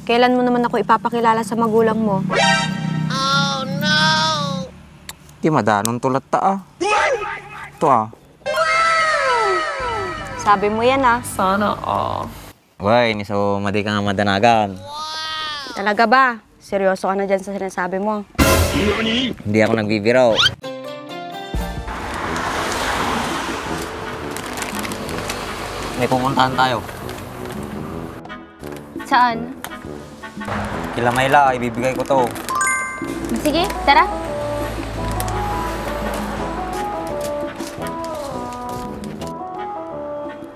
Kailan mo naman ako ipapakilala sa magulang mo? Oh, no! Di madanon tulat ta ah. Ito ah. Sabi mo yan ah. Sana Uy, so madi ka nga madanagan. Talaga ba? Seryoso ka na dyan sa sinasabi mo? Hindi ako nagbibiro. May pupuntahan tayo. Saan? Kila Mayla, ibibigay ko to. Sige, tara.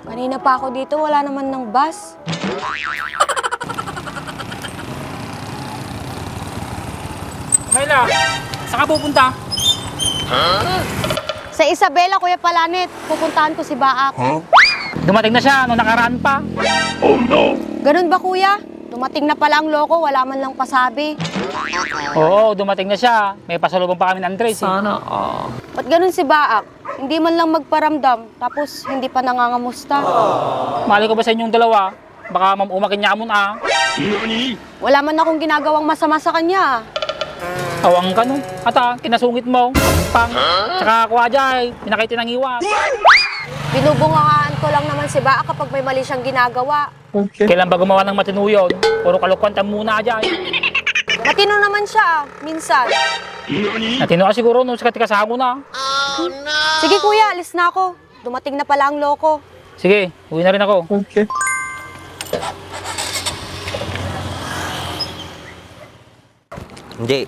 Kanina pa ako dito, wala naman ng bus. Mayla, saan ka pupunta? Sa Isabela, Kuya Palanet, pupuntahan ko si Baak. Dumating na siya, nakaraan pa. Ganun ba, Kuya? Dumating na pala ang loko, wala man lang pasabi. Oo, dumating na siya. May pasalubong pa kami ng Andres. Sana Ba't ganun si Baak? Hindi man lang magparamdam, tapos hindi pa nangangamusta. Mali ko ba sa inyong dalawa? Baka umakin niya mo na. Wala man akong ginagawang masama sa kanya. Awang ka no. Ata, kinasungit mo. Pang. Tsaka ako ajay, pinakita ng iwan. Binubungangaan ko lang naman si Baak kapag may mali siyang ginagawa. Kailan ba gumawa ng matino yun? Puro kalukwanta muna ajay. Matino naman siya, minsan. Natino ka siguro nung sikat kasago na. Oh, no! Sige kuya, alis na ako. Dumating na pala ang loko. Sige, uwi na rin ako. Hindi.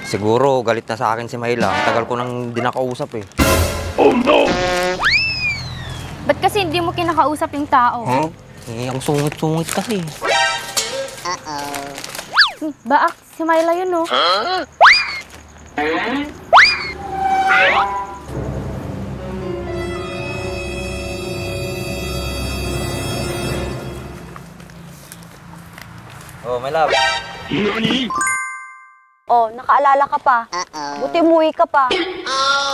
Siguro galit na sa akin si Mayla. Ang tagal ko nang di nakausap eh. Ba't kasi hindi mo kinakausap yung tao? Eh, ang sungit-sungit kasi. Baak, si Myla yun, no? Oh, my love. Oh, nakaalala ka pa. Buti umuwi ka pa.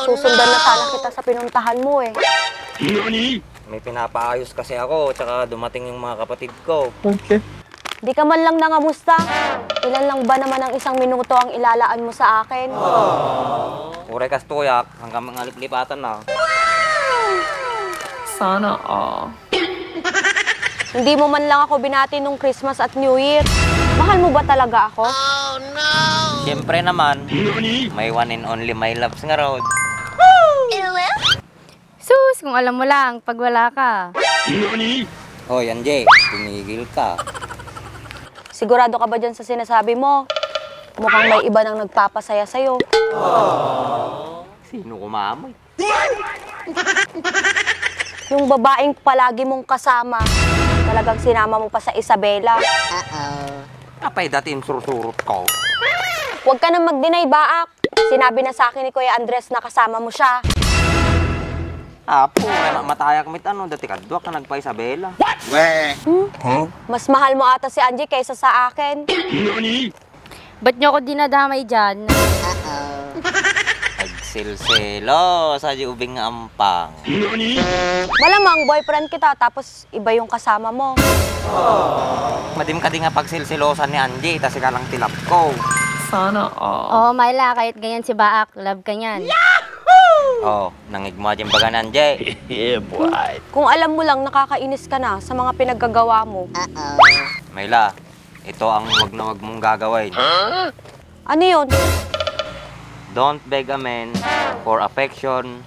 Susundan na sana kita sa pinuntahan mo eh. May pinapaayos kasi ako, tsaka dumating yung mga kapatid ko. Di ka man lang nangamusta. Ilan lang ba naman ang isang minuto ang ilalaan mo sa akin? Uray kas tuyak, hanggang mga lip-lipatan na. Sana Hindi mo man lang ako binati nung Christmas at New Year. Mahal mo ba talaga ako? Oh, no! Siyempre naman, may one and only my loves nga road. Sus, kung alam mo lang, pag wala ka. Oh, yan Jay, tumigil ka. Sigurado ka ba dyan sa sinasabi mo? Mukhang may iba nang nagpapasaya sa'yo. Sino kumamoy? Yung babaeng palagi mong kasama, talagang sinama mo pa sa Isabela. Kapay dating sursurot ko. Huwag ka nang mag-deny, Baak. Sinabi na sa akin ni Kuya Andres na kasama mo siya. Apo, mataya kamit ano, dati kadwa ka nagpa Isabela. Mas mahal mo ata si Angie kaysa sa akin. Ba't niyo ako dinadamay dyan? Nagsilselo sa ubing nga ampang. Malamang boyfriend kita tapos iba yung kasama mo. Madim ka di nga pagsilsilosan ni Angie, tas ika lang tilap ko. Sana Oo, Myla, kahit ganyan si Baak, love ka niyan. Oh, nangigma dyan baga ni Angie. Kung alam mo lang, nakakainis ka na sa mga pinaggagawa mo. Mayla, ito ang wag na wag mong gagawin. Ano yun? Don't beg a man for affection,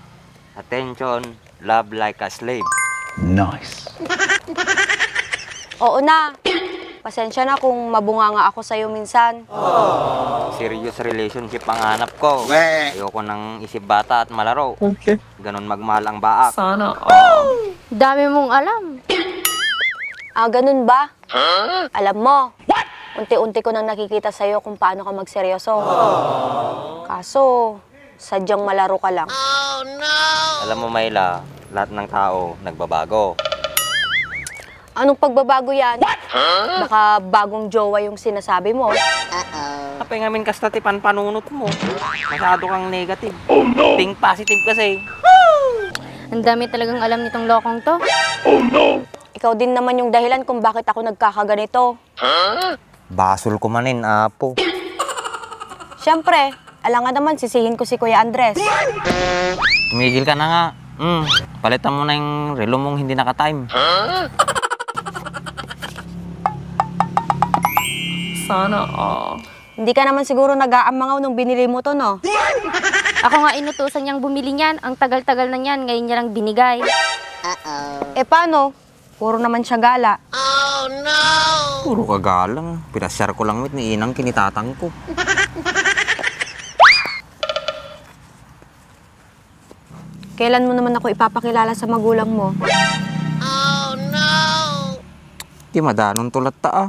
attention, love like a slave. Oo na. Pasensya na kung mabunganga ako sa'yo minsan. Serious relationship ang hanap ko. Ayoko nang isip bata at malaro. Ganon magmahal ang Baak. Sana Dami mong alam. Ah, ganun ba? Alam mo, unti-unti ko nang nakikita sa'yo kung paano ka magseryoso. Kaso, sadyang malaro ka lang. Oh, no! Alam mo, Mayla, lahat ng tao nagbabago. Anong pagbabago yan? Baka bagong jowa yung sinasabi mo. Kapay ngamin kastatipan panunot mo. Masyado kang negative. Think positive kasi. Ang dami talagang alam nitong lokong to. Ikaw din naman yung dahilan kung bakit ako nagkakaganito. Basol ko manin, apo. Siyempre, alangan naman sisihin ko si Kuya Andres. Tumigil ka na nga. Palitan mo na yung relo mong hindi naka-time. Hindi ka naman siguro nag-aamangaw nung binili mo to, no? Ako nga inutusan niyang bumili niyan. Ang tagal-tagal na niyan, ngayon niya lang binigay. Eh paano? Puro naman siya gala. Oh no! Puro kagalang. Pinasyar ko lang mit ni Inang kinitatang ko. Kailan mo naman ako ipapakilala sa magulang mo? Oh no! Di madanon tulat ta ah.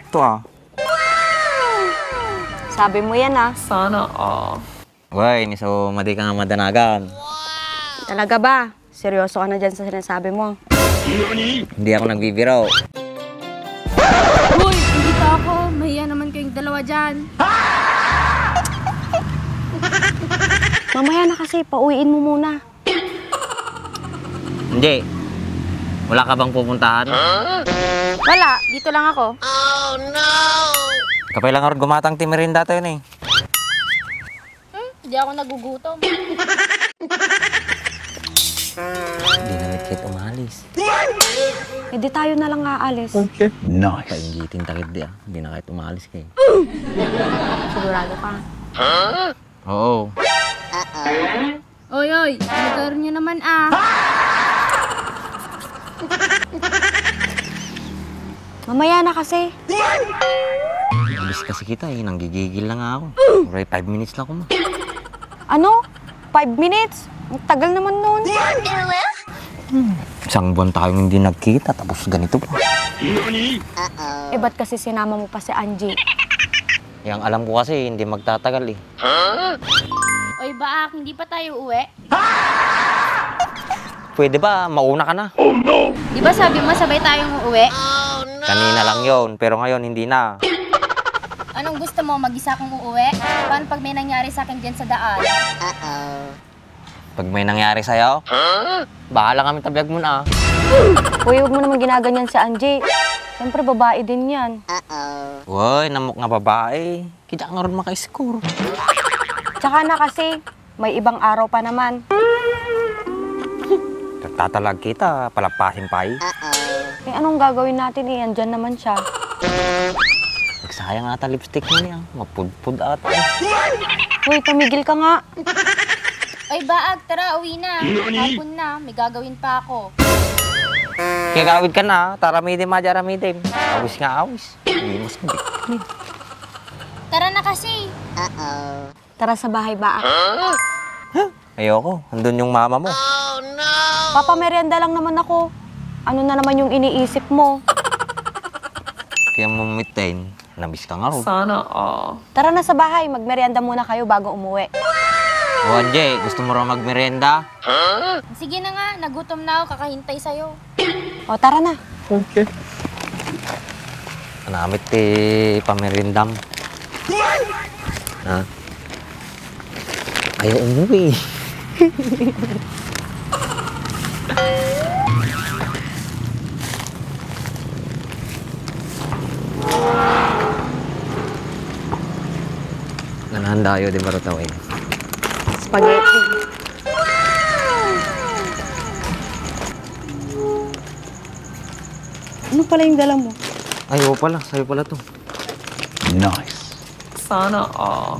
Ito ah. Sabi mo yan, ah. Way, ni so madi ka nga madanagan. Talaga ba? Seryoso ka na dyan sa sinasabi mo? Hindi ako nagbibiro. Hoy, hindi pa ako. Mahiya naman kayong dalawa dyan. Mamaya na kasi, pauwiin mo muna. Hindi. Wala ka bang pupuntahan? Wala, dito lang ako. Oh no! Kapay lang ako gumatang timirinda tayo na eh. Hindi ako nagugutom. Hindi na kahit umalis. Eh di tayo na lang aalis. Painggitin takit di ah. Hindi na kahit umalis kayo. Sigurado ka. Oo. Oy, oy, lugar niyo naman ah. Mamaya na kasi. Alis kasi kita eh. Nanggigigil lang ako. Alright, 5 minutes lang ako ma. Ano? 5 minutes? Ang tagal naman nun. Isang buwan tayong hindi nagkita tapos ganito pa. Eh ba't kasi sinama mo pa si Angie? Yang alam ko kasi hindi magtatagal eh. Oy, baak, hindi pa tayo uwi? Pwede ba mauna ka na? Di ba sabi mo sabay tayong uuwi? Oh no! Kanina lang yon pero ngayon hindi na. Anong gusto mo, mag-isa kong uuwi? Paano pag may nangyari sa akin dyan sa daan? Pag may nangyari sa'yo, bahala kami tabiyag mo na. Uy, huwag mo naman ginaganyan si Angie. Siyempre, babae din yan. Woy, namok nga babae. Kita nga rin maka-score. Tsaka na kasi, may ibang araw pa naman. Tatalag kita, palapasin pa eh. Eh anong gagawin natin eh? Andyan naman siya. Nagsayang ata lipstick mo niya. Mapudpud ata. Uy, tumigil ka nga. Oy, baag, tara, uwi na. Hapon na, may gagawin pa ako. Kaya gawid ka na, taramidim majaramidim. Awis nga awis. Hindi mas kumbit. Tara na kasi. Tara sa bahay ba? Ayoko, andun yung mama mo. Oh no! Papamerienda lang naman ako. Ano na naman yung iniisip mo? Kaya mumitain, nabis ka nga ro. Tara na sa bahay, magmerienda muna kayo bago umuwi. O Anje, gusto mo raw magmerenda? Sige na nga, nagutom na ako, kakahintay sa'yo. O, tara na. Namit pamerindam. Ha? Ayaw umuwi. Nanahanda ayo din baru tawin. Spaghetti. Ano pala yung dala mo? Ayaw pala, sa'yo pala to. Nice. Sana all.